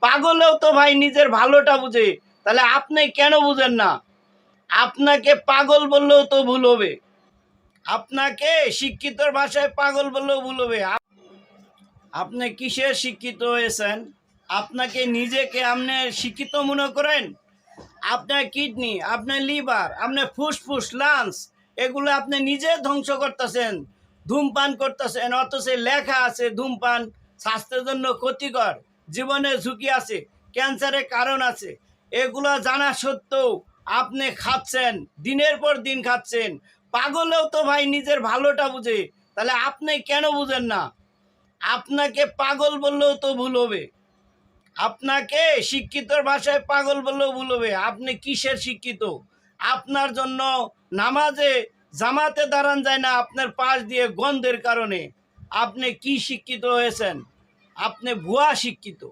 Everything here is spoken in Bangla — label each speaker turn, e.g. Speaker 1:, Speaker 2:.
Speaker 1: পাগলেও তো ভাই নিজের ভালোটা বুঝে, তাহলে আপনি কেন বুঝেন না? আপনাকে পাগল বললেও তো ভুল হবে, আপনাকে শিক্ষিতর ভাষায় পাগল বললেও ভুল হবে। আপনি কিসের শিক্ষিত হয়েছেন? আপনাকে নিজেকে আপনি শিক্ষিত মনে করেন? আপনার কিডনি, আপনার লিভার, আপনার ফুসফুস, লাংস, এগুলো আপনি নিজে ধ্বংস করতেছেন, ধূমপান করতেছেন। অথচ লেখা আছে ধূমপান স্বাস্থ্যের জন্য ক্ষতিকর, জীবনের ঝুঁকি আছে, ক্যান্সারের কারণ আছে। এগুলো জানা সত্ত্বেও আপনি খাচ্ছেন, দিনের পর দিন খাচ্ছেন। পাগলেও তো ভাই নিজের ভালোটা বুঝে, তাহলে আপনি কেন বুঝেন না? আপনাকে পাগল বললেও তো ভুল হবে, আপনাকে শিক্ষিতর ভাষায় পাগল বললেও ভুল হবে। আপনি কিসের শিক্ষিত? আপনার জন্য নামাজে জামাতে দাঁড়ান যায় না আপনার পাশ দিয়ে গন্ধের কারণে। আপনি কি শিক্ষিত হয়েছেন? আপনি ভুয়া শিক্ষিত।